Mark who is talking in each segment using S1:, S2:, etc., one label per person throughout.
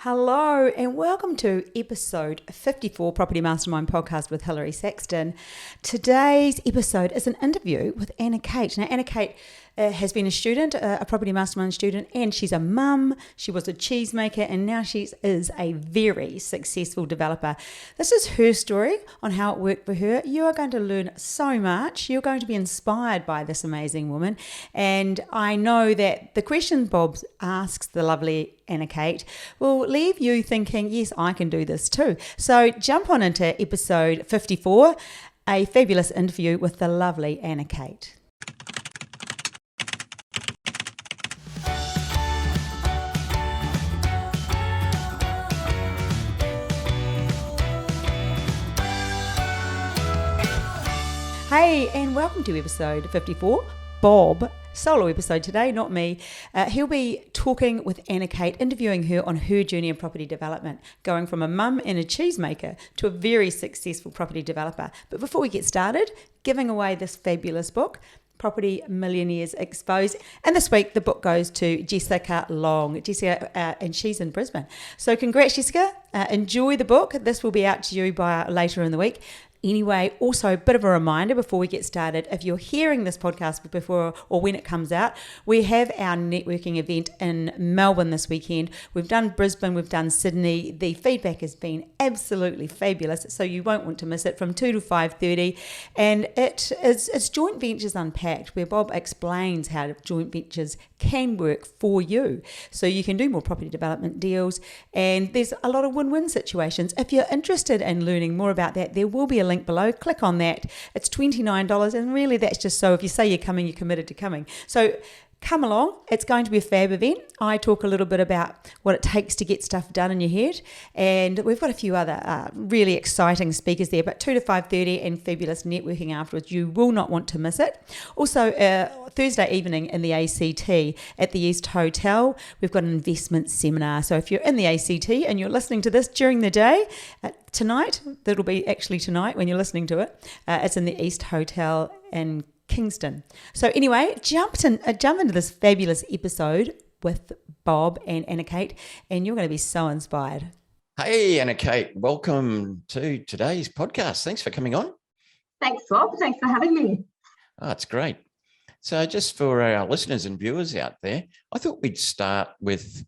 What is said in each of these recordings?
S1: Hello and welcome to episode 54 Property Mastermind podcast with Hilary Saxton. Today's episode is an interview with Anna Kate. Now, Anna Kate has been a student, a Property Mastermind student, and she's a mum. She was a cheesemaker and now she is a very successful developer. This is her story on how it worked for her. You are going to learn so much. You're going to be inspired by this amazing woman. And I know that the questions Bob asks the lovely Anna Kate will leave you thinking, yes, I can do this too. So jump on into episode 54, a fabulous interview with the lovely Anna Kate. Hey, and welcome to episode 54. Bob, solo episode today, not me. He'll be talking with Anna Kate, interviewing her on her journey in property development, going from a mum and a cheesemaker to a very successful property developer. But before we get started, giving away this fabulous book, Property Millionaires Exposed. And this week, the book goes to Jessica Long. Jessica, and she's in Brisbane. So congrats, Jessica. Enjoy the book. This will be out to you by later in the week. Anyway, also a bit of a reminder before we get started, if you're hearing this podcast before or when it comes out, we have our networking event in Melbourne this weekend. We've done Brisbane, we've done Sydney. The feedback has been absolutely fabulous, so you won't want to miss it, from 2 to 5:30. And it's Joint Ventures Unpacked, where Bob explains how joint ventures can work for you. So you can do more property development deals, and there's a lot of win-win situations. If you're interested in learning more about that, there will be a link below. Click on that. It's $29, and really that's just so if you say you're coming, you're committed to coming. So come along. It's going to be a fab event. I talk a little bit about what it takes to get stuff done in your head, and we've got a few other really exciting speakers there, but 2 to 5:30 and fabulous networking afterwards. You will not want to miss it. Also, Thursday evening in the ACT at the East Hotel, we've got an investment seminar. So if you're in the ACT and you're listening to this during the day, tonight, that'll be actually tonight when you're listening to it, it's in the East Hotel in Kingston. So anyway, jump into this fabulous episode with Bob and Anna Kate, and you're going to be so inspired.
S2: Hey, Anna Kate, welcome to today's podcast. Thanks for coming on.
S3: Thanks, Bob. Thanks for having me.
S2: Oh, it's great. So just for our listeners and viewers out there, I thought we'd start with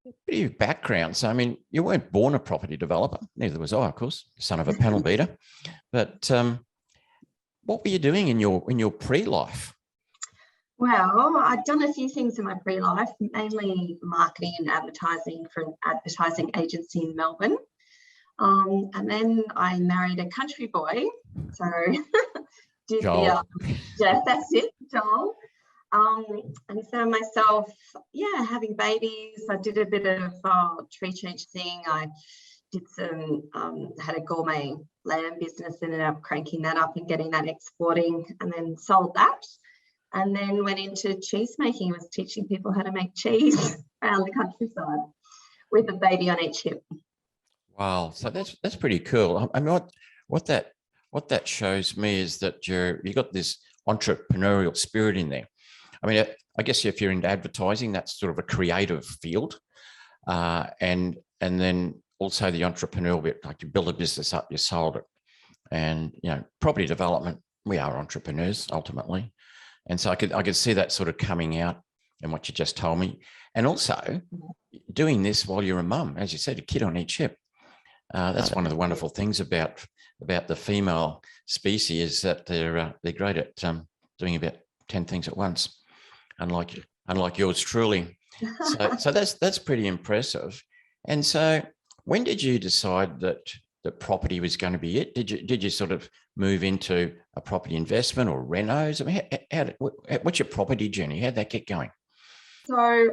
S2: a bit of your background. So, I mean, you weren't born a property developer. Neither was I, of course, son of a panel beater. But what were you doing in your pre-life?
S3: Well, I'd done a few things in my pre-life, mainly marketing and advertising for an advertising agency in Melbourne. And then I married a country boy. So did
S2: Joel.
S3: Yeah, that's it, Joel. And so myself, having babies. I did a bit of tree change thing. I did some, had a gourmet lamb business, ended up cranking that up and getting that exporting, and then sold that. And then went into cheese making, was teaching people how to make cheese around the countryside with a baby on each hip.
S2: Wow, so that's pretty cool. I mean, what that shows me is that you got this entrepreneurial spirit in there. I mean, I guess if you're into advertising, that's sort of a creative field, and then also the entrepreneurial bit, like you build a business up, you sold it, and property development, we are entrepreneurs ultimately, and so I could see that sort of coming out in what you just told me, and also doing this while you're a mum, as you said, a kid on each hip. That's one of the wonderful things about the female species, is that they're great at doing about 10 things at once, unlike yours truly. So that's pretty impressive. And so, when did you decide that property was going to be it? Did you sort of move into a property investment or renos? I mean, what's your property journey? How'd that get going?
S3: So,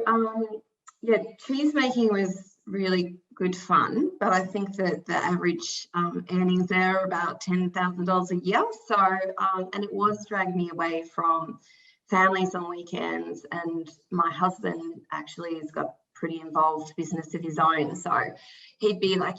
S3: cheese making was really good fun, but I think that the average earnings there are about $10,000 a year. So, and it was dragging me away from families on weekends, and my husband actually has got pretty involved business of his own, so he'd be like,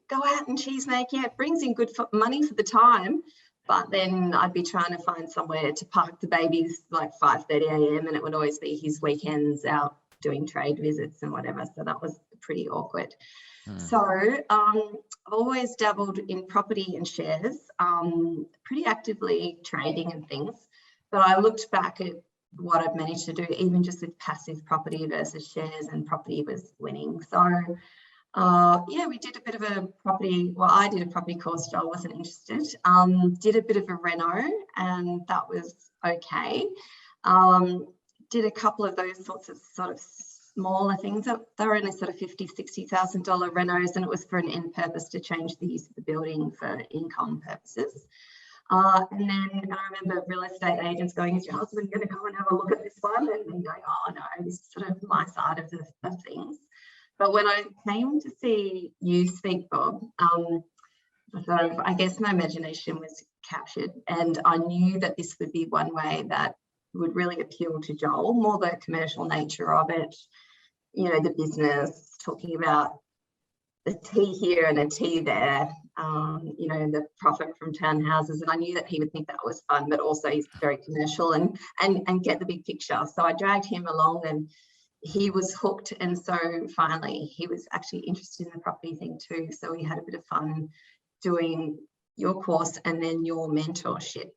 S3: go out and cheese make. It brings in good money for the time, but then I'd be trying to find somewhere to park the babies like 5:30 a.m. and it would always be his weekends out doing trade visits and whatever. So that was pretty awkward.
S2: Hmm.
S3: So I've always dabbled in property and shares, pretty actively trading and things. But I looked back at what I've managed to do, even just with passive property versus shares, and property was winning. So yeah, we did a bit of a property, well, I did a property course, Joel wasn't interested. Did a bit of a reno, and that was okay. Did a couple of those sorts of smaller things. They were only sort of $50,000, $60,000 renos, and it was for an end purpose to change the use of the building for income purposes. And then I remember real estate agents going, is your husband going to go and have a look at this one? And then going, oh no, this is sort of my side of things. But when I came to see you speak, Bob, I guess my imagination was captured, and I knew that this would be one way that would really appeal to Joel, more the commercial nature of it, you know, the business, talking about the T here and a T there, you know, the profit from townhouses. And I knew that he would think that was fun, but also he's very commercial and get the big picture. So I dragged him along, and he was hooked. And so finally he was actually interested in the property thing too. So we had a bit of fun doing your course and then your mentorship.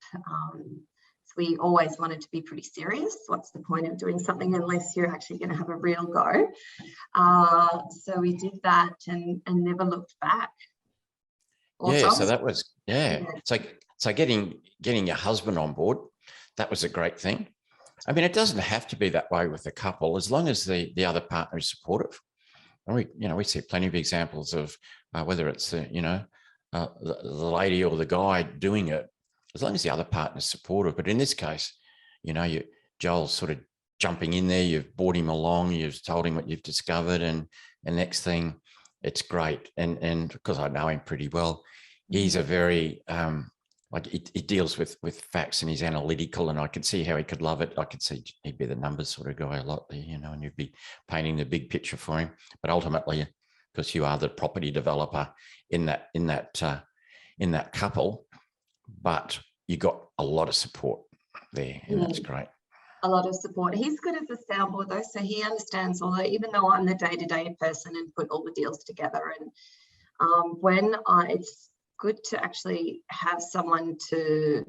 S3: So we always wanted to be pretty serious. What's the point of doing something unless you're actually going to have a real go? So we did that and never looked back.
S2: Yeah, so that was, So getting your husband on board, that was a great thing. I mean, it doesn't have to be that way with a couple, as long as the other partner is supportive. And we see plenty of examples of whether it's the lady or the guy doing it, as long as the other partner is supportive. But in this case, Joel's sort of jumping in there. You've brought him along. You've told him what you've discovered, and next thing, it's great. And because I know him pretty well, he's a very he deals with facts, and he's analytical, and I could see how he could love it. I could see he'd be the numbers sort of guy a lot there, and you'd be painting the big picture for him. But ultimately, because you are the property developer in that couple, but you got a lot of support there, and that's great.
S3: A lot of support. He's good as a soundboard though, so he understands all that, even though I'm the day-to-day person and put all the deals together. And it's good to actually have someone to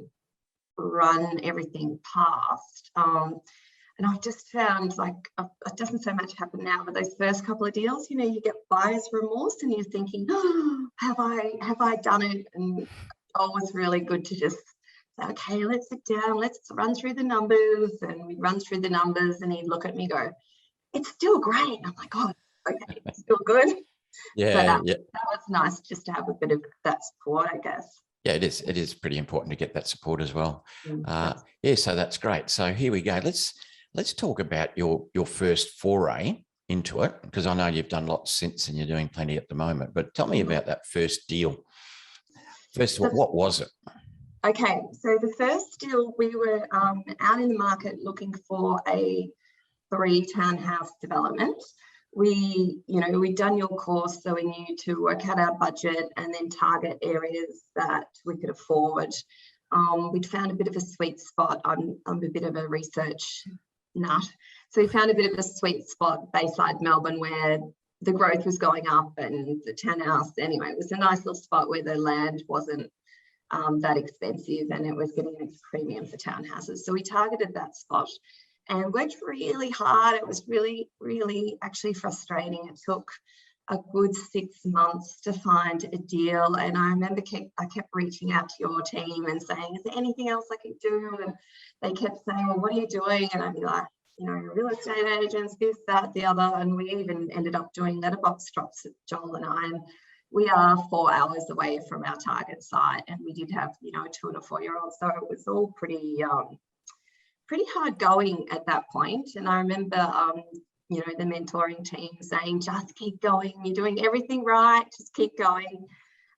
S3: run everything past. And I've just found it doesn't so much happen now, but those first couple of deals, you get buyer's remorse and you're thinking, oh, have I done it? And it was really good to just say, okay, let's sit down, let's run through the numbers. And we run through the numbers and he'd look at me and go, it's still great. I'm like, oh, okay, it's still good.
S2: Yeah,
S3: That was nice just to have a bit of that support, I guess.
S2: Yeah, it is. It is pretty important to get that support as well. So that's great. So here we go. Let's talk about your first foray into it, because I know you've done lots since and you're doing plenty at the moment. But tell me about that first deal. First of all, what was it?
S3: Okay, so the first deal, we were out in the market looking for a 3-townhouse development. We'd done your course, so we knew to work out our budget and then target areas that we could afford. We'd found a bit of a sweet spot. I'm a bit of a research nut. So we found a bit of a sweet spot, Bayside Melbourne, where the growth was going up and the townhouse, anyway, it was a nice little spot where the land wasn't that expensive and it was getting an premium for townhouses. So we targeted that spot and worked really hard. It was really, really actually frustrating. It took a good 6 months to find a deal. And I remember I kept reaching out to your team and saying, is there anything else I could do? And they kept saying, well, what are you doing? And I'd be like, real estate agents, this, that, the other. And we even ended up doing letterbox drops, Joel and I. And we are 4 hours away from our target site. And we did have, a 2 and a 4-year-old. So it was all pretty hard going at that point. And I remember, the mentoring team saying, just keep going. You're doing everything right. Just keep going.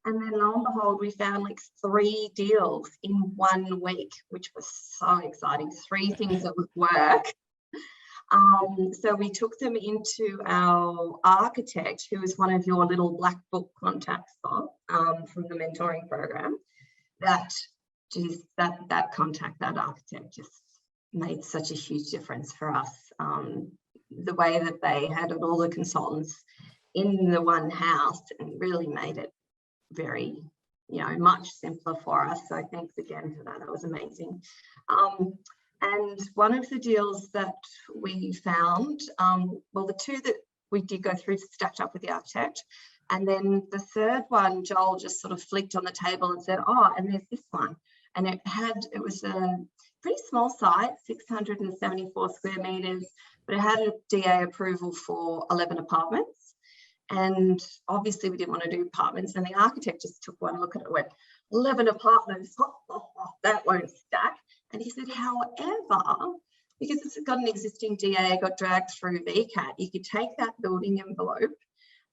S3: And then lo and behold, we found 3 deals in 1 week, which was so exciting. 3 things that would work. So we took them into our architect, who was one of your little black book contacts, Bob, from the mentoring program. That architect just made such a huge difference for us. the way that they had all the consultants in the one house and really made it very, much simpler for us. So thanks again for that. That was amazing. And one of the deals that we found, the two that we did go through stacked up with the architect. And then the third one, Joel just sort of flicked on the table and said, oh, and there's this one. And it was a pretty small site, 674 square metres, but it had a DA approval for 11 apartments. And obviously we didn't want to do apartments. And the architect just took one look at it and went, 11 apartments, that won't stack. And he said, however, because it's got an existing DA, got dragged through VCAT, you could take that building envelope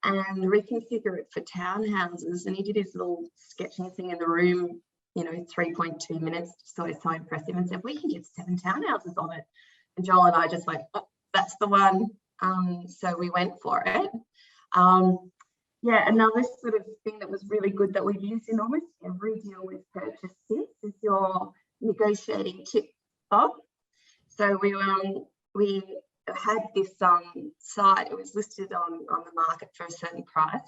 S3: and reconfigure it for townhouses. And he did his little sketching thing in the room, 3.2 minutes, so it's so impressive, and said, we can get 7 townhouses on it. And Joel and I just went, oh, that's the one. So we went for it. Another sort of thing that was really good that we've used in almost every deal we've purchased since is your negotiating tip, Bob. So we had this site, it was listed on the market for a certain price,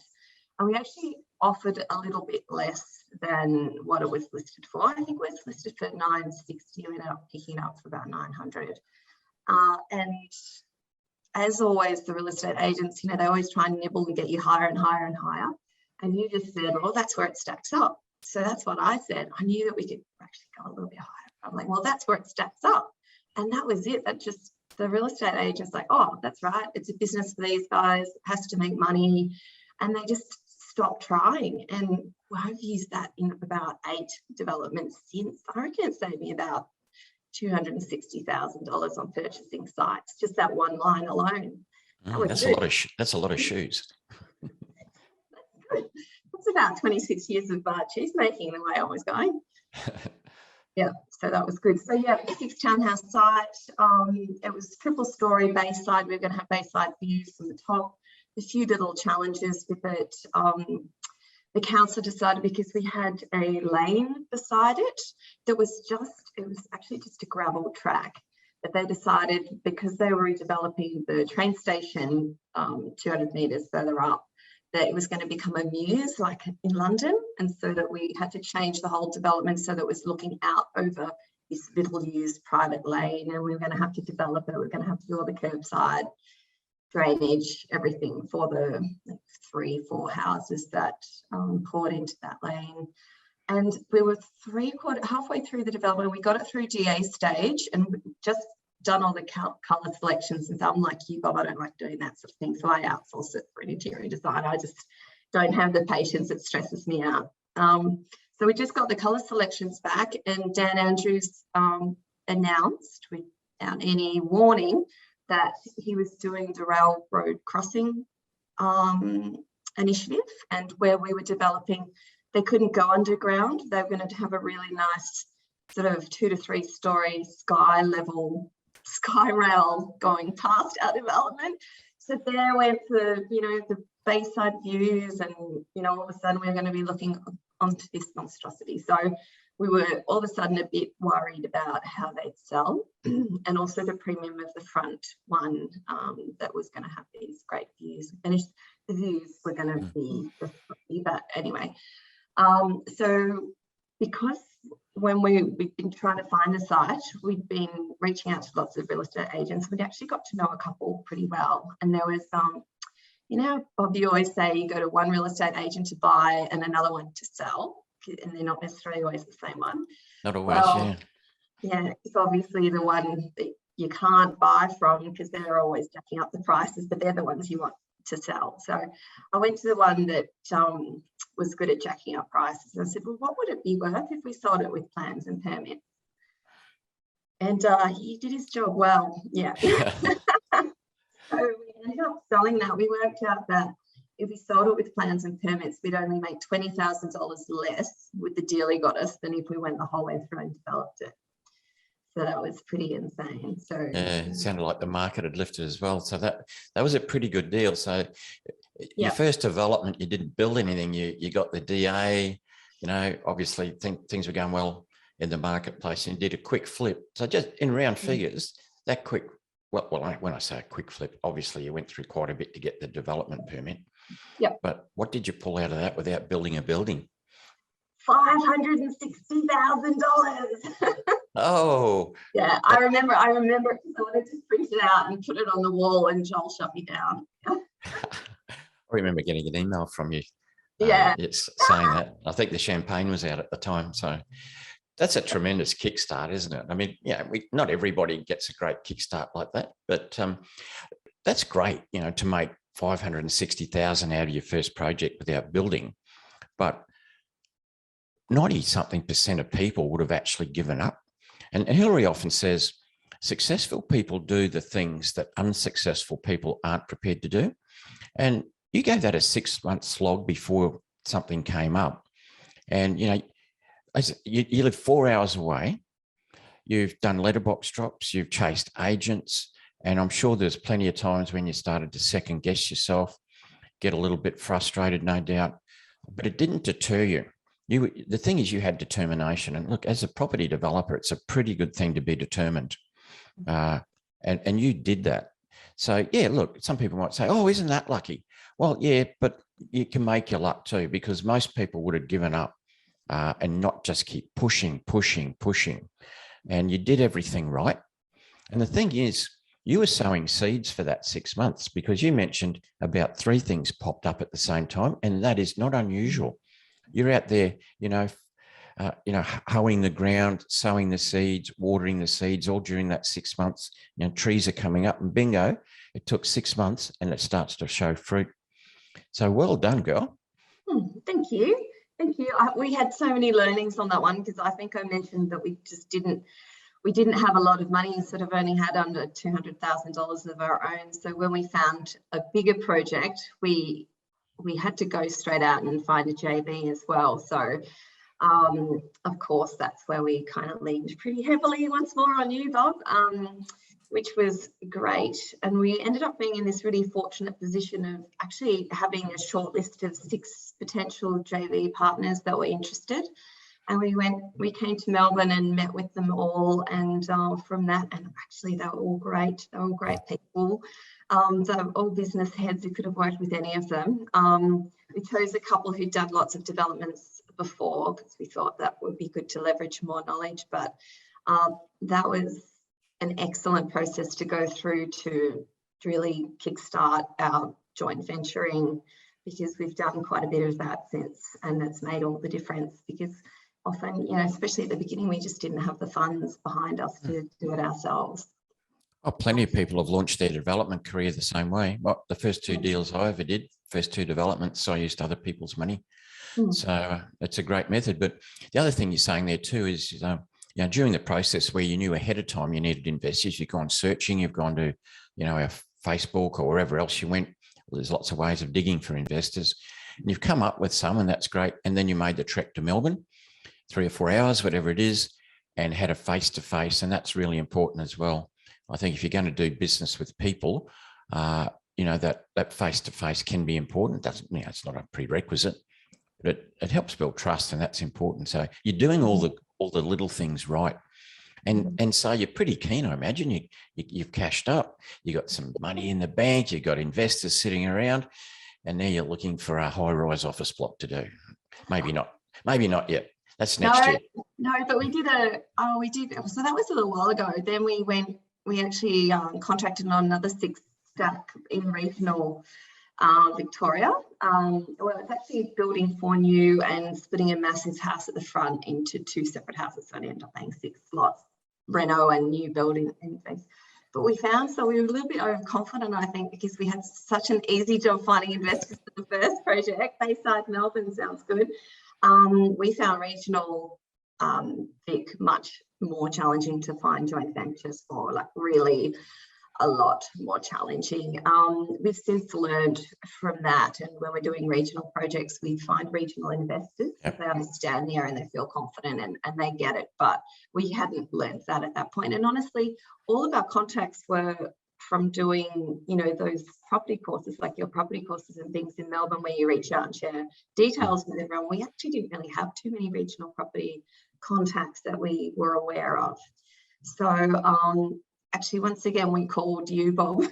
S3: and we actually offered a little bit less than what it was listed for. I think it was listed for $960. We ended up picking up for about $900. And as always, the real estate agents, they always try and nibble and get you higher and higher and higher. And you just said, well, that's where it stacks up. So that's what I said. I knew that we could actually go a little bit higher. I'm like, well, that's where it stacks up. And that was it. That just, the real estate agent's like, oh, that's right. It's a business for these guys. It has to make money. And they just stopped trying. And I've used that in about 8 developments since. I reckon it saved me about $260,000 on purchasing sites, just that one line alone.
S2: That's a lot of shoes.
S3: That's good. That's about 26 years of cheese making the way I was going. Yeah, so that was good. So yeah, 6 townhouse site. It was triple story Bayside. We're going to have Bayside views from the top. A few little challenges with it. The council decided, because we had a lane beside it that was actually just a gravel track, but they decided, because they were redeveloping the train station 200 metres further up, that it was going to become a muse like in London, and so that we had to change the whole development so that it was looking out over this little used private lane, and we were going to have to develop it. We we're going to have to do all the curbside drainage, everything for the 3-4 houses that poured into that lane. And we were halfway through the development. We got it through DA stage and just done all the colour selections. And so I'm like you, Bob, I don't like doing that sort of thing. So I outsource it for an interior design. I just don't have the patience. It stresses me out. So we just got the colour selections back, and Dan Andrews announced without any warning that he was doing the railroad crossing initiative, and where we were developing, they couldn't go underground. They were going to have a really nice sort of 2 to 3 story sky rail going past our development. So there went the Bayside views, and all of a sudden we're going to be looking onto this monstrosity. So we were all of a sudden a bit worried about how they'd sell, and also the premium of the front one that was going to have these great views. And the views were going to be, but anyway. So because when we've been trying to find a site, we'd been reaching out to lots of real estate agents. We'd actually got to know a couple pretty well. And there was, Bob, you always say you go to one real estate agent to buy and another one to sell, and they're not necessarily always the same one.
S2: Not always,
S3: yeah. It's obviously the one that you can't buy from, because they're always jacking up the prices, but they're the ones you want to sell. So I went to the one that was good at jacking up prices. And I said, well, what would it be worth if we sold it with plans and permits? And he did his job well, yeah. So we ended up selling that. We worked out that if we sold it with plans and permits, we'd only make $20,000 less with the deal he got us than if we went the whole way through and developed it. So that was pretty insane. So
S2: yeah, it sounded like the market had lifted as well. So that was a pretty good deal. So your first development, you didn't build anything. You got the DA. Obviously things were going well in the marketplace, and you did a quick flip. So just in round figures, that quick when I say a quick flip, obviously you went through quite a bit to get the development permit.
S3: Yep.
S2: But what did you pull out of that without building a building?
S3: $560,000.
S2: Oh,
S3: Yeah, I remember because I wanted to print it out and put it on the wall, and Joel shut me down.
S2: I remember getting an email from you.
S3: Yeah.
S2: It's saying that. I think the champagne was out at the time. So that's a tremendous kickstart, isn't it? I mean, yeah, not everybody gets a great kickstart like that, but that's great, you know, to make 560,000 out of your first project without building. But 90-something% of people would have actually given up. And Hilary often says, successful people do the things that unsuccessful people aren't prepared to do. And you gave that a 6-month slog before something came up. And, you know, you live 4 hours away. You've done letterbox drops, you've chased agents. And I'm sure there's plenty of times when you started to second guess yourself, get a little bit frustrated, no doubt, but it didn't deter you. The thing is, you had determination. And look, as a property developer, it's a pretty good thing to be determined. And you did that. So, yeah, look, some people might say, oh, isn't that lucky? Well, yeah, but you can make your luck too, because most people would have given up and not just keep pushing. And you did everything right. And the thing is, you were sowing seeds for that 6 months, because you mentioned about 3 things popped up at the same time. And that is not unusual. You're out there, hoeing the ground, sowing the seeds, watering the seeds, all during that 6 months. You know, trees are coming up, and bingo, it took 6 months and it starts to show fruit. So well done, girl.
S3: Thank you. We had so many learnings on that one, because I think I mentioned that we didn't have a lot of money and sort of only had under $200,000 of our own. So when we found a bigger project, we had to go straight out and find a JV as well. So of course, that's where we kind of leaned pretty heavily once more on you, Bob, which was great. And we ended up being in this really fortunate position of actually having a short list of 6 potential JV partners that were interested. And we came to Melbourne and met with them all. And from that, and actually they were all great. They were all great people. They were all business heads who could have worked with any of them. We chose a couple who'd done lots of developments before, because we thought that would be good to leverage more knowledge. But that was an excellent process to go through to really kickstart our joint venturing, because we've done quite a bit of that since, and that's made all the difference. Because often, especially at the beginning, we just didn't have the funds behind us to do it ourselves.
S2: Oh, plenty of people have launched their development career the same way. Well, the first 2 deals I ever did, first 2 developments, I used other people's money. So it's a great method. But the other thing you're saying there too is, during the process where you knew ahead of time you needed investors, you've gone searching, you've gone to, our Facebook or wherever else you went. Well, there's lots of ways of digging for investors. And you've come up with some, and that's great. And then you made the trek to Melbourne, 3 or 4 hours, whatever it is, and had a face-to-face. And that's really important as well. I think if you're going to do business with people, that face-to-face can be important. It's not a prerequisite, but it helps build trust, and that's important. So you're doing all the little things right. And so you're pretty keen, I imagine. You've cashed up, you got some money in the bank, you've got investors sitting around, and now you're looking for a high-rise office block to do. Maybe not yet. That's next year.
S3: No, but we did. So that was a little while ago. Then we actually contracted on another 6 stack in regional Victoria. Well, it's actually building 4 new and splitting a massive house at the front into 2 separate houses. So I ended up paying 6 slots, reno and new building and things. But we were a little bit overconfident, I think, because we had such an easy job finding investors for the first project. Bayside Melbourne sounds good. We found regional Vic much more challenging to find joint ventures for, like really a lot more challenging. We've since learned from that, and when we're doing regional projects, we find regional investors. Yep. They understand there and they feel confident and they get it, but we hadn't learned that at that point. And honestly, all of our contacts were from doing, those property courses, like your property courses and things in Melbourne, where you reach out and share details with everyone. We actually didn't really have too many regional property contacts that we were aware of. So actually, once again, we called you, Bob,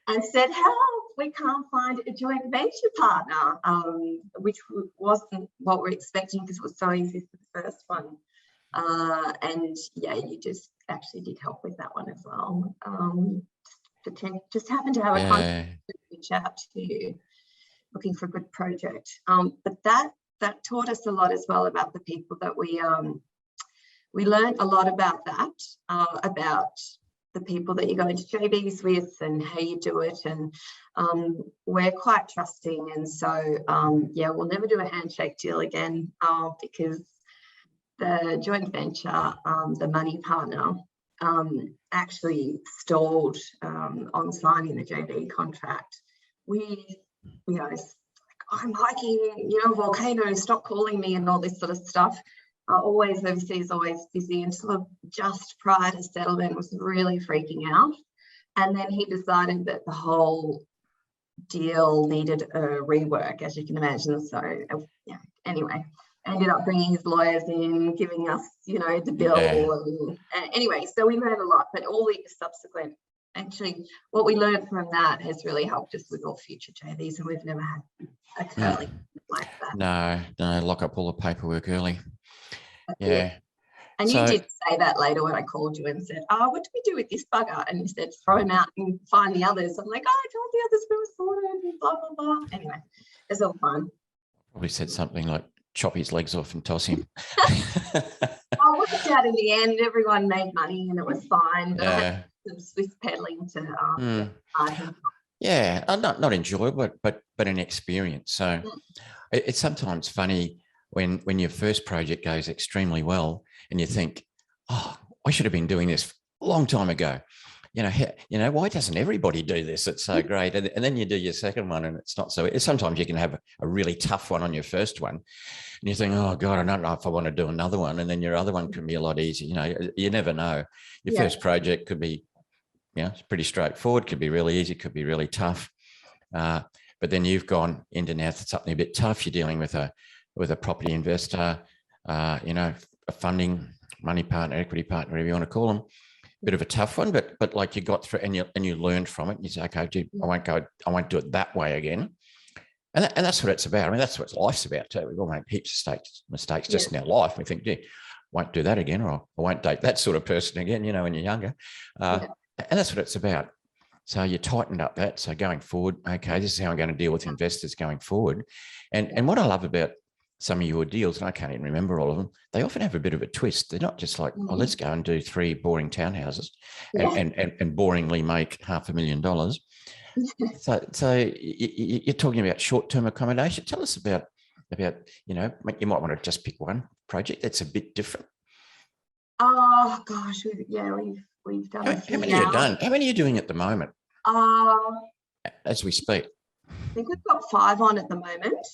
S3: and said, help, we can't find a joint venture partner, which wasn't what we're expecting because it was so easy for the first one. And yeah, you just actually did help with that one as well. Just happened to have a contact to reach out to you, looking for a good project. But that taught us a lot as well about the people that we learned a lot about that, about the people that you go into JVs with and how you do it. And we're quite trusting. And so, yeah, we'll never do a handshake deal again because the joint venture, the money partner, actually stalled on signing the JV contract. It's like, I'm hiking, volcano, stop calling me and all this sort of stuff. Always overseas, always busy, and sort of just prior to settlement was really freaking out. And then he decided that the whole deal needed a rework, as you can imagine. So yeah, anyway, ended up bringing his lawyers in, giving us, the bill. And anyway, so we learned a lot, but all the subsequent, actually, what we learned from that has really helped us with all future JVs, and we've never had a curly like that.
S2: No, lock up all the paperwork early. Yeah.
S3: And you did say that later when I called you and said, what do we do with this bugger? And you said, throw him out and find the others. I'm like, I told the others we were sorted and blah, blah, blah. Anyway, it's all fun.
S2: Probably said something like, chop his legs off and toss him.
S3: I worked out in the end, everyone made money and it was fine. But I had some Swiss peddling to
S2: yeah, not enjoyable, but an experience. So it's sometimes funny when your first project goes extremely well and you think, oh, I should have been doing this a long time ago. Why doesn't everybody do this? It's so great. And then you do your second one and it's not so. Sometimes you can have a really tough one on your first one and you think, oh God, I don't know if I want to do another one. And then your other one can be a lot easier. You never know. Your first project could be, it's pretty straightforward, could be really easy, could be really tough. But then you've gone into now something a bit tough. You're dealing with a property investor, a funding money partner, equity partner, whatever you want to call them. Bit of a tough one, but like you got through and you learned from it. And you say, okay, I won't do it that way again. And that's what it's about. I mean, that's what life's about too. We've all made heaps of mistakes just in our life. We think, gee, won't do that again, or I won't date that sort of person again, when you're younger. And that's what it's about. So you tightened up that. So going forward, okay, this is how I'm going to deal with investors going forward. And what I love about some of your deals, and I can't even remember all of them, they often have a bit of a twist. They're not just like, oh, let's go and do 3 boring townhouses and boringly make $500,000. So you're talking about short-term accommodation. Tell us about, you might want to just pick one project that's a bit different.
S3: Oh gosh, we've done a few.
S2: How many are you doing at the moment? As we speak.
S3: I think we've got 5 on at the moment.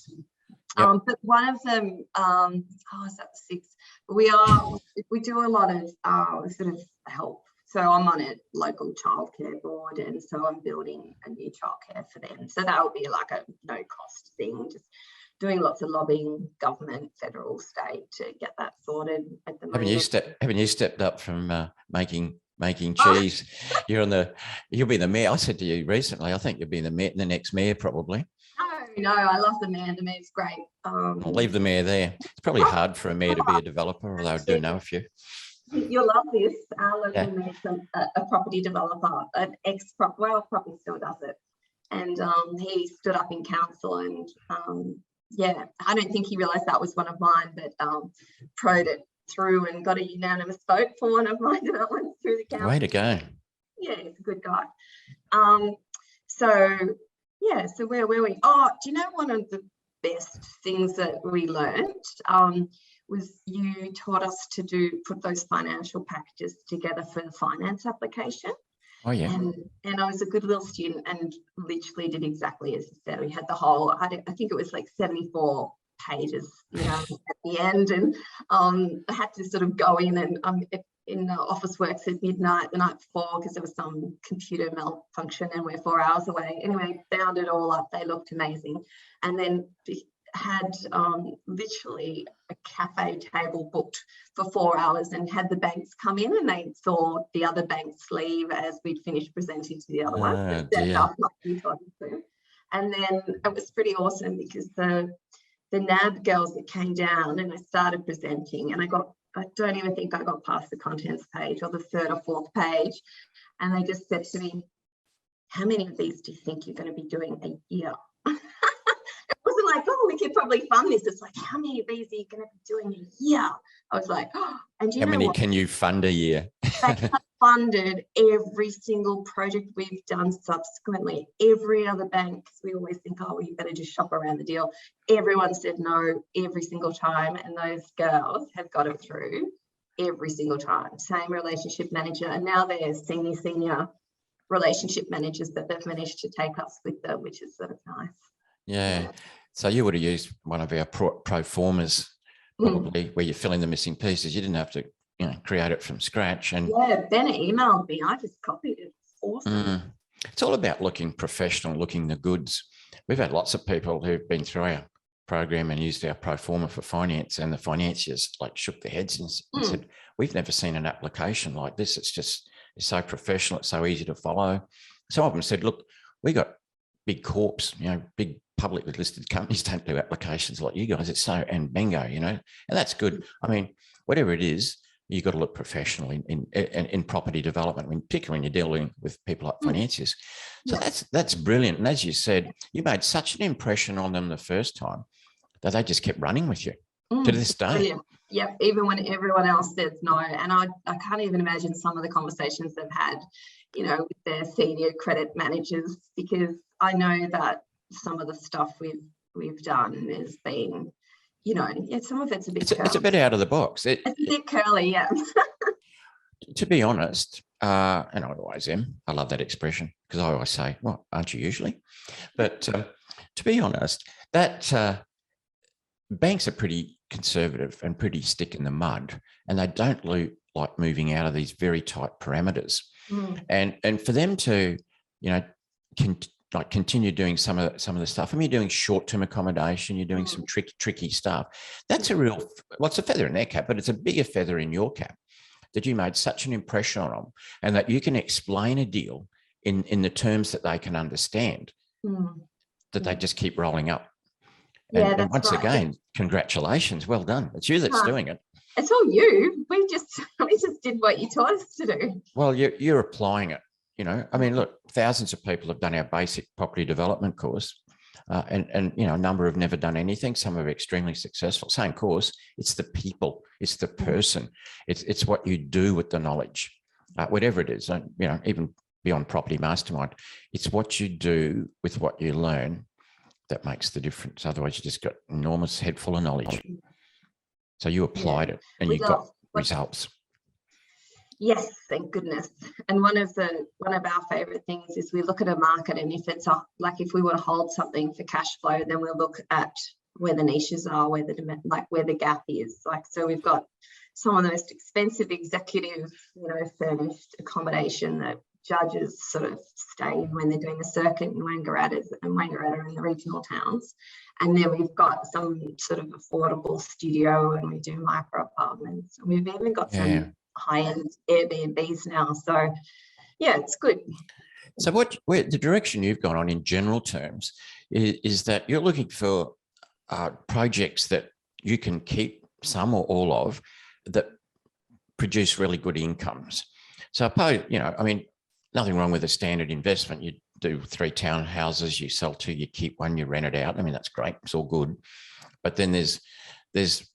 S3: But one of them, is that 6? We do a lot of sort of help. So I'm on a local childcare board, and so I'm building a new childcare for them. So that would be like a no-cost thing, just doing lots of lobbying, government, federal, state, to get that sorted at the moment.
S2: Haven't you stepped up from making cheese? You'll be the mayor. I said to you recently, I think you'll be the next mayor probably.
S3: No, I love the mayor. The mayor's great.
S2: I'll leave the mayor there. It's probably hard for a mayor to be a developer, although I do know a few.
S3: You'll love this. Our local mayor's a property developer, an probably still does it. And he stood up in council and, I don't think he realised that was one of mine, but proed it through and got a unanimous vote for one of my developments through the council.
S2: Way to go.
S3: Yeah, he's a good guy. So where were we? Oh, do you know one of the best things that we learned was you taught us to put those financial packages together for the finance application.
S2: Oh, yeah.
S3: And I was a good little student and literally did exactly as you said. We had the whole, I think it was like 74 pages, at the end. And I had to sort of go in and in the office works at midnight the night before because there was some computer malfunction and we're 4 hours away. Anyway, bound it all up. They looked amazing. And then had literally a cafe table booked for 4 hours and had the banks come in, and they saw the other banks leave as we'd finished presenting to the other one.
S2: Oh,
S3: Stepped
S2: dear.
S3: up like you told me to. And then it was pretty awesome because the NAB girls that came down and I started presenting, and I don't even think I got past the contents page or the 3rd or 4th page. And they just said to me, how many of these do you think you're going to be doing a year? It wasn't like, oh, we could probably fund this. It's like, how many of these are you going to be doing a year? I was like, oh, and
S2: How many can you fund a year?
S3: They have funded every single project we've done subsequently. Every other bank, we always think, oh, well, you better just shop around the deal. Everyone said no every single time, and those girls have got it through every single time. Same relationship manager, and now they're senior relationship managers that they've managed to take us with them, which is sort of nice.
S2: Yeah. So you would have used one of our pro formas, probably, where you fill in the missing pieces. You didn't have to, create it from scratch. And
S3: yeah, Bennett emailed me. I just copied it. It's awesome.
S2: It's all about looking professional, looking the goods. We've had lots of people who've been through our program and used our pro forma for finance, and the financiers like shook their heads and said, we've never seen an application like this. It's so professional. It's so easy to follow. Some of them said, look, we got big corps, big publicly listed companies don't do applications like you guys. It's so, and bingo, and that's good. I mean, whatever it is, you've got to look professional in property development, particularly when you're dealing with people like financiers. So that's brilliant. And as you said, you made such an impression on them the first time that they just kept running with you to this day.
S3: Brilliant. Yep, even when everyone else says no. And I can't even imagine some of the conversations they've had, with their senior credit managers, because I know that some of the stuff we've done has been, some of it's a bit curly.
S2: It's a bit out of the box.
S3: It's a bit curly, yeah.
S2: To be honest, and I always am, I love that expression, because I always say, well, aren't you usually? But to be honest, that banks are pretty conservative and pretty stick in the mud, and they don't like moving out of these very tight parameters. And for them to, continue doing some of the stuff. I mean, you're doing short-term accommodation, you're doing some tricky stuff. That's it's a feather in their cap, but it's a bigger feather in your cap that you made such an impression on them, and that you can explain a deal in the terms that they can understand, that they just keep rolling up. And once again, congratulations. Well done. It's you that's doing it.
S3: It's all you. We just did what you taught us to do.
S2: Well, you're applying it. I mean, look, thousands of people have done our basic property development course, and a number have never done anything. Some are extremely successful. Same course. It's the people. It's the person. It's what you do with the knowledge, whatever it is. Even beyond Property Mastermind, it's what you do with what you learn that makes the difference. Otherwise, you just got enormous head full of knowledge. So you applied it, and you got results.
S3: Yes, thank goodness. And one of our favourite things is we look at a market, and if it's if we want to hold something for cash flow, then we'll look at where the niches are, where the gap is. So we've got some of the most expensive executive, furnished accommodation that judges sort of stay in when they're doing the circuit in Wangaratta in the regional towns. And then we've got some sort of affordable studio, and we do micro apartments. And we've even got some high-end Airbnbs now. So, yeah, it's good.
S2: So where the direction you've gone on in general terms is that you're looking for projects that you can keep some or all of that produce really good incomes. So, nothing wrong with a standard investment. You do 3 townhouses, you sell 2, you keep 1, you rent it out. I mean, that's great. It's all good. But then there's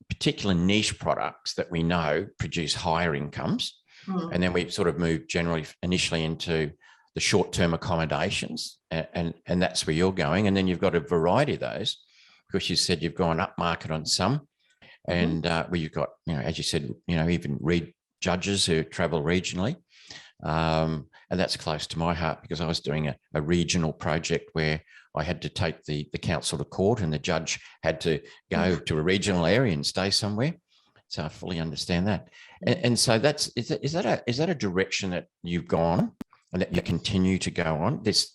S2: particular niche products that we know produce higher incomes. And then we sort of move initially into the short-term accommodations, and that's where you're going. And then you've got a variety of those, because you said you've gone up market on some, and where you've got, as you said, even judges who travel regionally. And that's close to my heart, because I was doing a regional project where I had to take the council to court, and the judge had to go to a regional area and stay somewhere. So I fully understand that. And so is that a direction that you've gone and that you continue to go on, this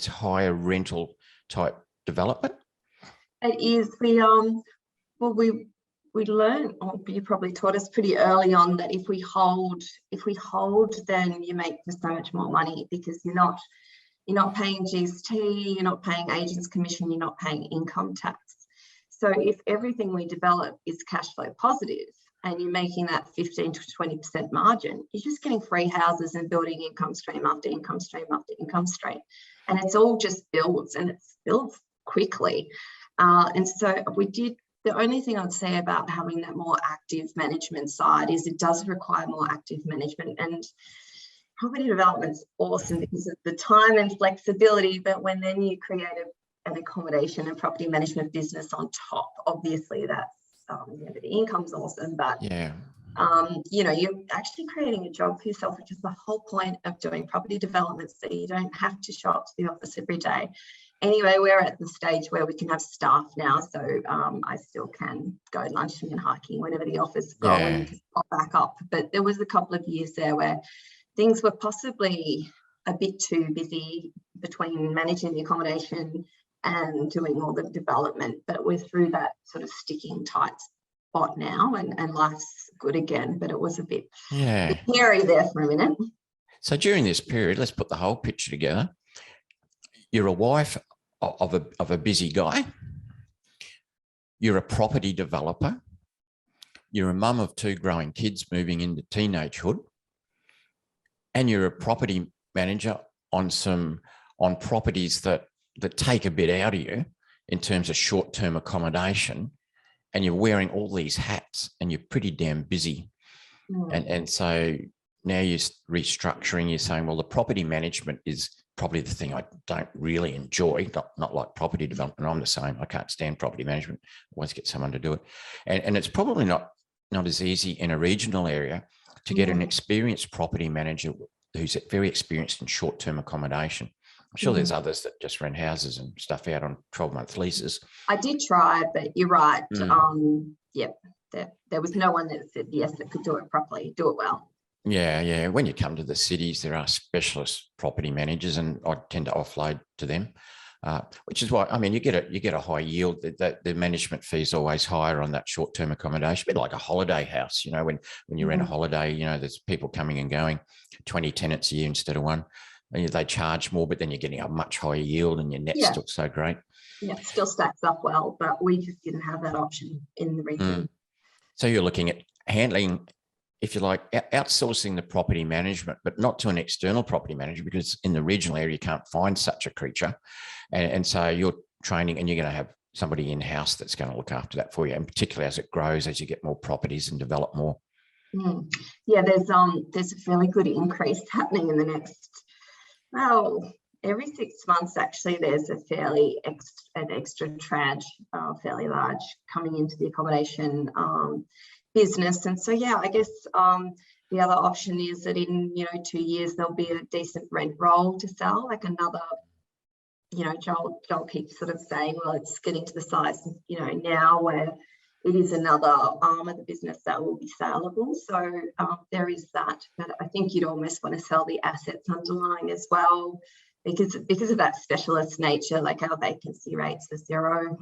S2: higher rental type development?
S3: It is. We learned, or you probably taught us pretty early on, that if we hold, then you make so much more money, because you're not paying GST, you're not paying agents commission, you're not paying income tax. So if everything we develop is cash flow positive and you're making that 15 to 20% margin, you're just getting free houses and building income stream after income stream after income stream. And it's all just builds, and it builds quickly. And so the only thing I'd say about having that more active management side is it does require more active management. And property development's awesome because of the time and flexibility, but when then you create an accommodation and property management business on top, obviously that's the income's awesome, but you're actually creating a job for yourself, which is the whole point of doing property development, so you don't have to show up to the office every day. Anyway, we're at the stage where we can have staff now, so I still can go lunching and hiking whenever the office go and pop back up. But there was a couple of years there where things were possibly a bit too busy between managing the accommodation and doing all the development, but we're through that sort of sticking tight spot now, and life's good again. But it was a bit hairy there for a minute.
S2: So during this period, let's put the whole picture together. You're a wife of a busy guy. You're a property developer. You're a mum of 2 growing kids moving into teenagehood. And you're a property manager on properties that take a bit out of you in terms of short-term accommodation. And you're wearing all these hats and you're pretty damn busy. And so now you're restructuring, you're saying, well, the property management is probably the thing I don't really enjoy, not like property development. I'm the same. I can't stand property management. Always get someone to do it. And it's probably not as easy in a regional area to get an experienced property manager who's very experienced in short-term accommodation. I'm sure there's others that just rent houses and stuff out on 12-month leases.
S3: I did try, but you're right. There was no one that said yes that could do it properly, do it well.
S2: Yeah. When you come to the cities, there are specialist property managers, and I tend to offload to them, which is why, I mean, you get a high yield. The management fee is always higher on that short-term accommodation, a bit like a holiday house. When you rent a holiday, there's people coming and going, 20 tenants a year instead of one. And they charge more, but then you're getting a much higher yield, and your net's still so great.
S3: Yeah, it still stacks up well, but we just didn't have that option in the region.
S2: So you're looking at handling, if you like, outsourcing the property management, but not to an external property manager, because in the regional area, you can't find such a creature. And so you're training, and you're going to have somebody in-house that's going to look after that for you, and particularly as it grows, as you get more properties and develop more.
S3: Yeah, there's a fairly good increase happening in the next, every 6 months, actually, there's a an extra tranche, fairly large, coming into the accommodation business. And so, I guess the other option is that in 2 years there'll be a decent rent roll to sell, like another. Joel keeps sort of saying, well, it's getting to the size, now where it is another arm of the business that will be saleable. So there is that. But I think you'd almost want to sell the assets underlying as well, because of that specialist nature, like our vacancy rates are 0.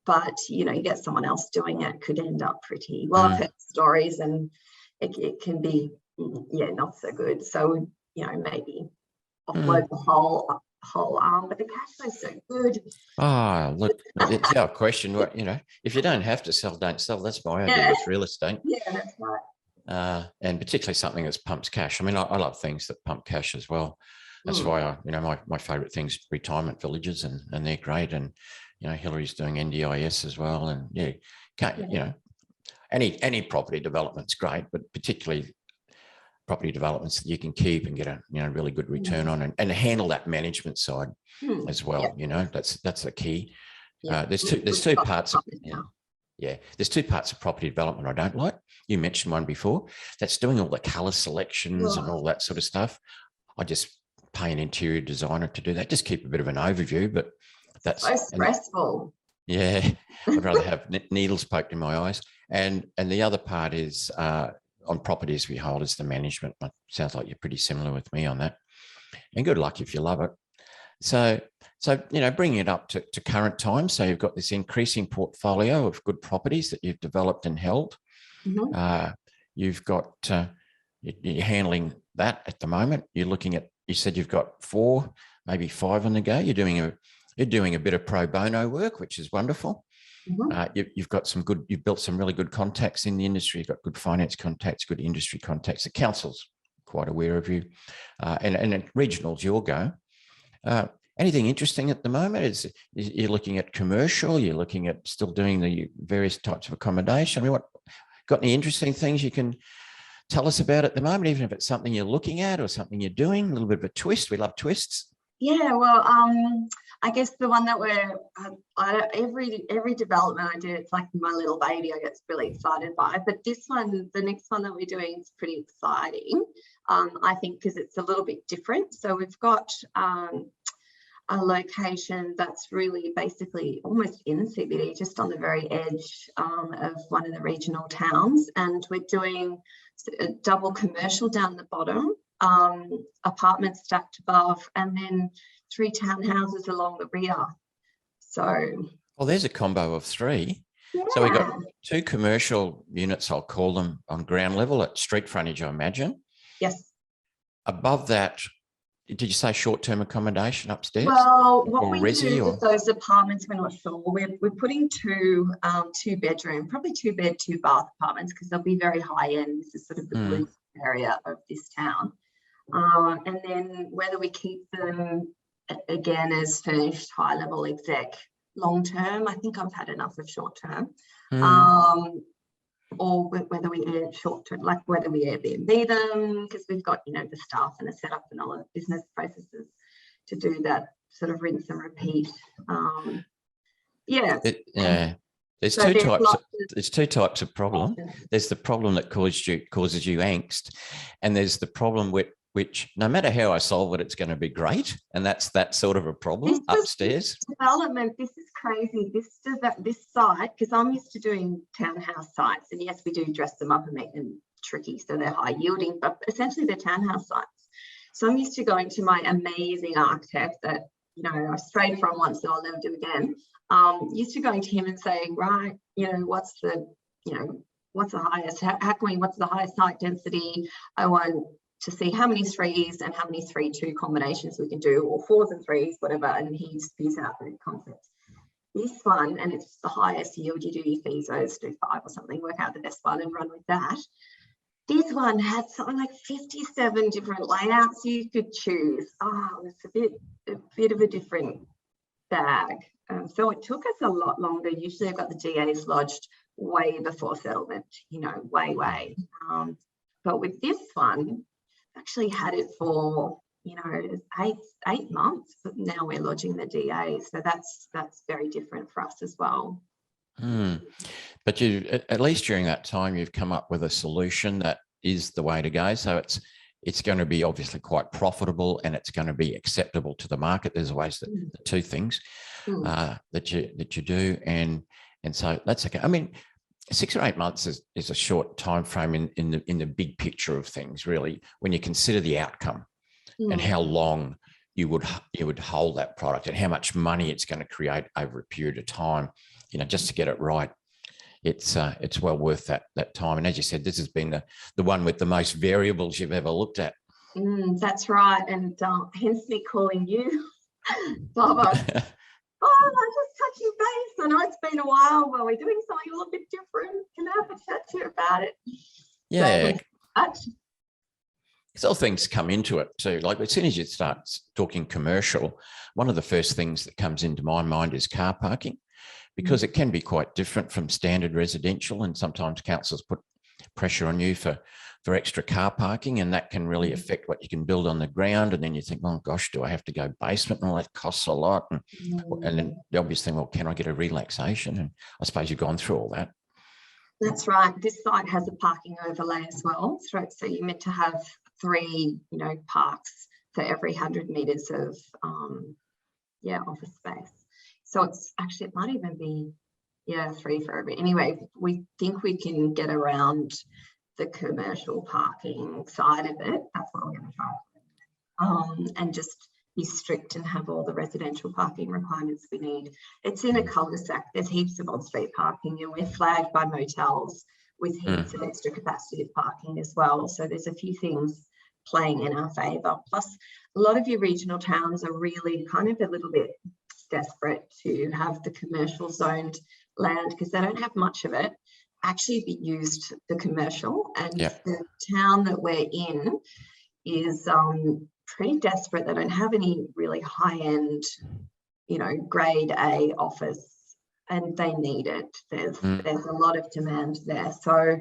S3: But, you get someone else doing it, could end up pretty well. I've heard stories, and it can be, not so good. So, maybe offload the whole arm, but the cash flow's so good.
S2: Look, it's our question. If you don't have to sell, don't sell. That's my idea with real estate.
S3: Yeah, that's right.
S2: And particularly something that pumps cash. I mean, I love things that pump cash as well. That's why my favorite thing's retirement villages, and they're great. And Hilary's doing NDIS as well. And any property development's great, but particularly property developments that you can keep and get a really good return on, and handle that management side as well. That's the key. There's two parts. There's 2 parts of property development I don't like. You mentioned one before. That's doing all the color selections and all that sort of stuff. I just pay an interior designer to do that. Just keep a bit of an overview, but that's
S3: so stressful.
S2: I'd rather have needles poked in my eyes. And the other part is on properties we hold is the management. It sounds like you're pretty similar with me on that. And good luck if you love it. So, bringing it up to current times. So you've got this increasing portfolio of good properties that you've developed and held. You've got, you're handling that at the moment. You're looking at, you said you've got 4, maybe 5 on the go. You're doing a bit of pro bono work, which is wonderful. You've built some really good contacts in the industry. You've got good finance contacts, good industry contacts. The council's quite aware of you, and at regionals you'll go. Anything interesting at the moment? Is you're looking at commercial? You're looking at still doing the various types of accommodation? I mean, got any interesting things you can tell us about at the moment, even if it's something you're looking at or something you're doing? A little bit of a twist. We love twists.
S3: Yeah, well, I guess the one that every development I do, it's like my little baby. I get really excited by. But this one, the next one that we're doing, is pretty exciting. I think because it's a little bit different. So we've got a location that's really basically almost in CBD, just on the very edge of one of the regional towns, and we're doing a double commercial down the bottom, apartments stacked above, and then 3 townhouses along the rear. So,
S2: well, there's a combo of 3.
S3: Yeah.
S2: So we've got 2 commercial units, I'll call them, on ground level at street frontage, I imagine.
S3: Yes.
S2: Above that, did you say short-term accommodation upstairs?
S3: Well, what we do with those apartments, we're not sure. We're putting 2 bedroom, probably 2 bed, 2 bath apartments, because they'll be very high end. This is sort of the blue area of this town. And then whether we keep them again as furnished high level exec long term, I think I've had enough of short term. Or whether we short term, like whether we Airbnb them, because we've got, the staff and the setup and all the business processes to do that sort of rinse and repeat.
S2: There's two types of problem. There's the problem that causes you angst, and there's the problem which no matter how I solve it, it's going to be great, and that's that sort of a problem upstairs.
S3: Development. This is crazy. This site, because I'm used to doing townhouse sites, and yes, we do dress them up and make them tricky so they're high yielding, but essentially they're townhouse sites. So I'm used to going to my amazing architect that I strayed from once and I'll never do again. Used to going to him and saying, right, what's the highest? What's the highest height density? I want to see how many 3s and how many 3-2 combinations we can do, or 4s and 3s, whatever, and he spews out the concepts. This one, and it's the highest yield, you do your fees, do 5 or something, work out the best one and run with that. This one had something like 57 different layouts you could choose. It's a bit of a different bag. So it took us a lot longer. Usually I've got the DAs lodged way before settlement, way. But with this one, actually had it for 8 months, but now we're lodging the DA, so that's very different for us as well.
S2: But you, at least during that time, you've come up with a solution that is the way to go. So it's going to be obviously quite profitable, and it's going to be acceptable to the market. There's always the 2 things that you do, and so that's okay. I mean, 6 or 8 months is a short time frame in the big picture of things, really, when you consider the outcome and how long you would hold that product and how much money it's going to create over a period of time, just to get it right. It's well worth that time. And as you said, this has been the one with the most variables you've ever looked at.
S3: That's right, and hence me calling you, Bob. I'm just touching base. I know it's been a while. Well, we're doing something a little bit different. Can I have a chat to you about it?
S2: Yeah. Because all things come into it too. Like as soon as you start talking commercial, one of the first things that comes into my mind is car parking, because it can be quite different from standard residential, and sometimes councils put pressure on you for extra car parking, and that can really affect what you can build on the ground. And then you think, oh gosh, do I have to go basement? And all that costs a lot. And then the obvious thing, well, can I get a relaxation? And I suppose you've gone through all that.
S3: That's right. This site has a parking overlay as well. So you're meant to have 3, parks for every 100 metres of office space. So it's actually, it might even be 3 for every. Anyway, we think we can get around the commercial parking side of it. That's what we're going to try. And just be strict and have all the residential parking requirements we need. It's in a cul-de-sac. There's heaps of on-street parking, and we're flagged by motels with heaps of extra capacity of parking as well. So there's a few things playing in our favour. Plus, a lot of your regional towns are really kind of a little bit desperate to have the commercial zoned land because they don't have much of it actually be used for commercial. And the town that we're in is pretty desperate. They don't have any really high-end, grade A office, and they need it. There's a lot of demand there. So,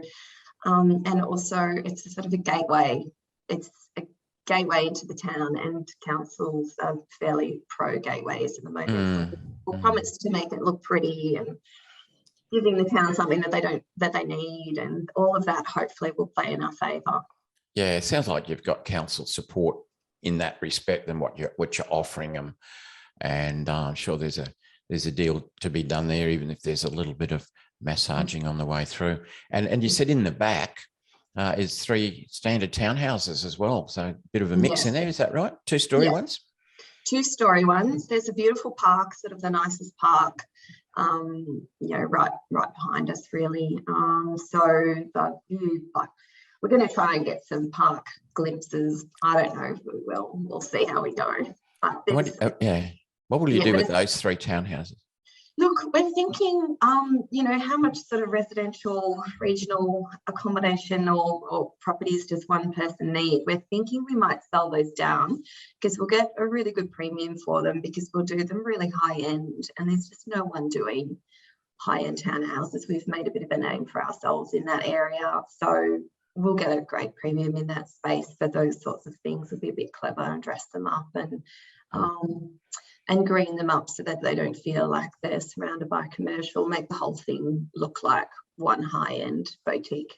S3: and also it's a sort of a gateway. It's a gateway into the town, and councils are fairly pro gateways at the moment. So we'll promise to make it look pretty and giving the town something that they need, and all of that hopefully will play in our favour.
S2: Yeah, it sounds like you've got council support in that respect than what you're offering them, and I'm sure there's a deal to be done there, even if there's a little bit of massaging on the way through. And you said in the back is 3 standard townhouses as well, so a bit of a mix in there. Is that right? 2-story ones?
S3: 2-story ones. There's a beautiful park, sort of the nicest park, right behind us, really. So the view, we're going to try and get some park glimpses. I don't know if we will. We'll see how we go. But
S2: what will you do with those 3 townhouses?
S3: Look, we're thinking, how much sort of residential regional accommodation or properties does one person need? We're thinking we might sell those down because we'll get a really good premium for them, because we'll do them really high end, and there's just no one doing high end townhouses. We've made a bit of a name for ourselves in that area, so we'll get a great premium in that space for those sorts of things. We'll be a bit clever and dress them up and green them up so that they don't feel like they're surrounded by commercial, make the whole thing look like one high-end boutique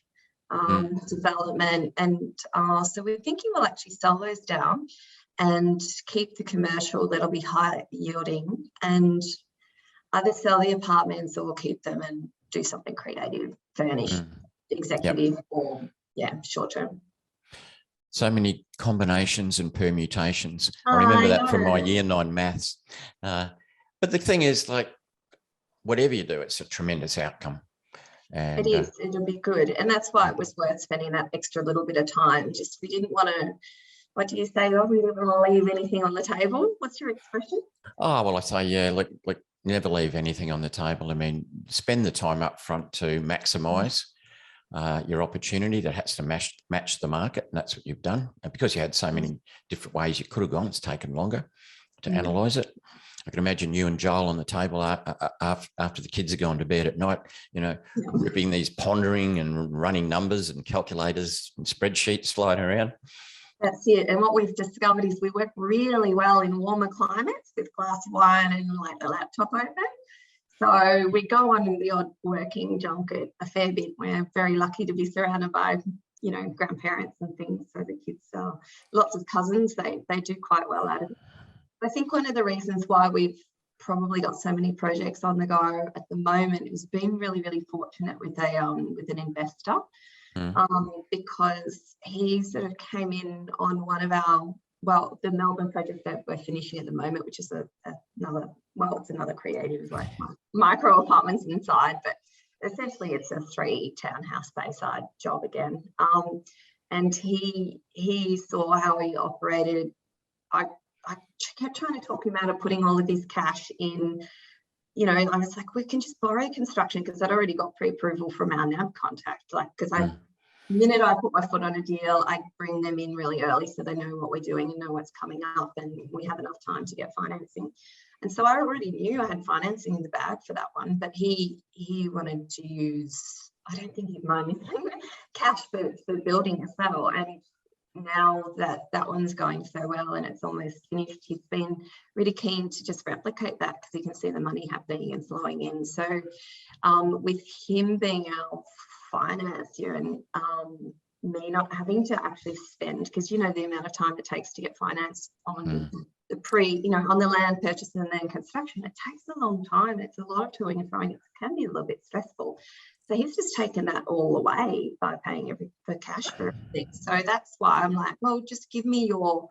S3: development. And so we're thinking we'll actually sell those down and keep the commercial that'll be high yielding, and either sell the apartments or we'll keep them and do something creative, furnish, executive, or short-term.
S2: So many combinations and permutations. I remember that from my year 9 maths. But the thing is, like, whatever you do, it's a tremendous outcome. And,
S3: it is. It'll be good. And that's why it was worth spending that extra little bit of time. Just, we didn't want to, what do you say? Oh, we didn't want to leave anything on the table. What's your expression?
S2: Oh, well, I say, like never leave anything on the table. I mean, spend the time up front to maximise your opportunity that has to match the market, and that's what you've done. And because you had so many different ways you could have gone, it's taken longer to analyse it. I can imagine you and Joel on the table after the kids are gone to bed at night, ripping these, pondering and running numbers and calculators and spreadsheets flying around.
S3: That's it. And what we've discovered is we work really well in warmer climates with glass of wine and like the laptop open. So we go on the odd working junket a fair bit. We're very lucky to be surrounded by, grandparents and things. So the kids are lots of cousins. They do quite well at it. I think one of the reasons why we've probably got so many projects on the go at the moment is being really, really fortunate with an investor, because he sort of came in on one of our, the Melbourne project that we're finishing at the moment, which is it's another creative, like micro apartments inside, but essentially it's a 3 townhouse Bayside job again. And he saw how we operated. I kept trying to talk him out of putting all of his cash in. I was like, we can just borrow construction, because I'd already got pre-approval from our NAB contact. Because the minute I put my foot on a deal, I bring them in really early so they know what we're doing and know what's coming up, and we have enough time to get financing. And so I already knew I had financing in the bag for that one, but he wanted to use, I don't think he'd mind me saying, cash for building as well. And now that one's going so well and it's almost finished, he's been really keen to just replicate that, because he can see the money happening and flowing in. So with him being our financier and me not having to actually spend, because the amount of time it takes to get finance on the on the land purchase and then construction, it takes a long time. It's a lot of toing and throwing. It can be a little bit stressful. So he's just taken that all away by paying for cash for everything. So that's why I'm like, well, just give me your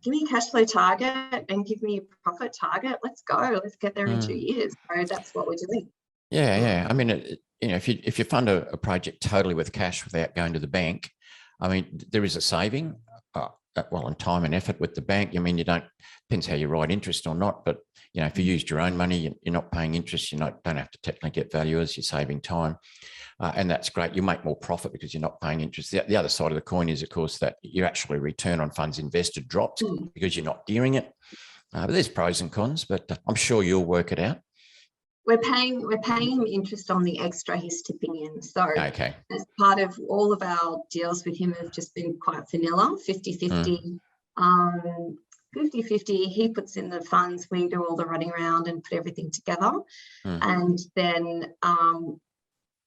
S3: give me a cash flow target and give me a profit target. Let's go. Let's get there in 2 years. So that's what we're doing.
S2: Yeah. I mean, if you fund a project totally with cash without going to the bank, I mean, there is a saving, in time and effort with the bank. I mean, depends how you write interest or not, but if you used your own money, you're not paying interest. You don't have to technically get valuers. You're saving time, and that's great. You make more profit because you're not paying interest. The other side of the coin is, of course, that your actually return on funds invested drops because you're not gearing it. But there's pros and cons, but I'm sure you'll work it out.
S3: We're paying him interest on the extra he's tipping in. So
S2: okay,
S3: as part of all of our deals with him have just been quite vanilla, 50-50. 50-50, he puts in the funds, we do all the running around and put everything together. And then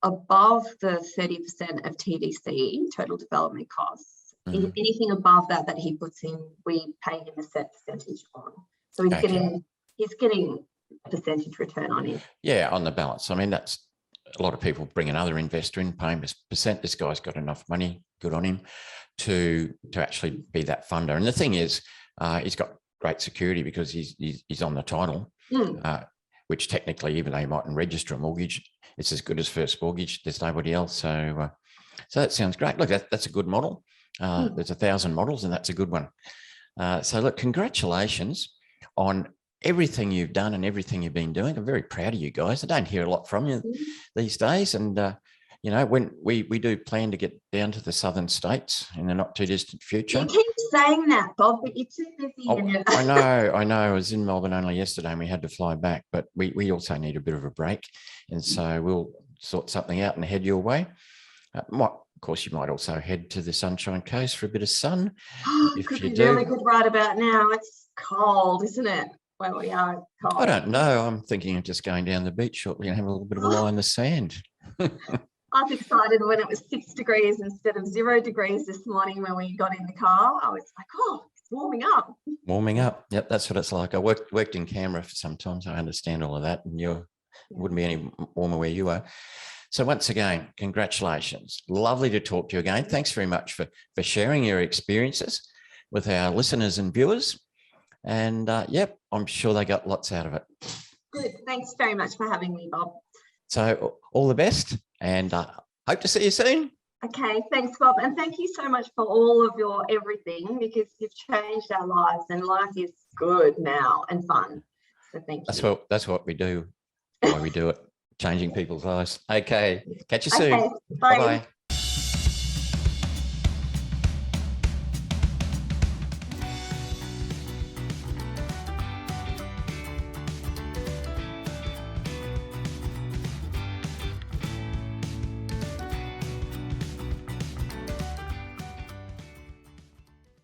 S3: above the 30% of TDC, total development costs, anything above that he puts in, we pay him a set percentage on. So he's getting a percentage return on it.
S2: Yeah, on the balance. I mean, that's a lot of people bring another investor in, paying a percent. This guy's got enough money, good on him, to actually be that funder. And the thing is, he's got great security because he's on the title, which technically, even though you mightn't register a mortgage, it's as good as first mortgage. There's nobody else. So that sounds great. Look, that's a good model. There's 1,000 models, and that's a good one. So look, congratulations on everything you've done and everything you've been doing. I'm very proud of you guys. I don't hear a lot from you these days. And, when we do plan to get down to the southern states in the not too distant future.
S3: You keep saying that, Bob, but you're too busy.
S2: I know. I was in Melbourne only yesterday and we had to fly back, but we also need a bit of a break. And so we'll sort something out and head your way. Of course, you might also head to the Sunshine Coast for a bit of sun.
S3: It could be really good right about now. It's cold, isn't it? Where we are, cold.
S2: I don't know. I'm thinking of just going down the beach shortly and have a little bit of a lie in the sand.
S3: I was excited when it was 6 degrees instead of 0 degrees this morning when we got in the car. I was like, oh, it's warming up.
S2: Warming up. Yep, that's what it's like. I worked in Canberra for some time, so I understand all of that. And it wouldn't be any warmer where you are. So once again, congratulations. Lovely to talk to you again. Thanks very much for sharing your experiences with our listeners and viewers. And I'm sure they got lots out of it.
S3: Good. Thanks very much for having me, Bob.
S2: So all the best, and hope to see you soon.
S3: Okay, thanks, Bob. And thank you so much for all of your everything, because you've changed our lives and life is good now and fun. So thank you.
S2: That's what we do. Why we do it. Changing people's lives. Okay. Catch you soon.
S3: Okay, bye.
S2: Bye-bye.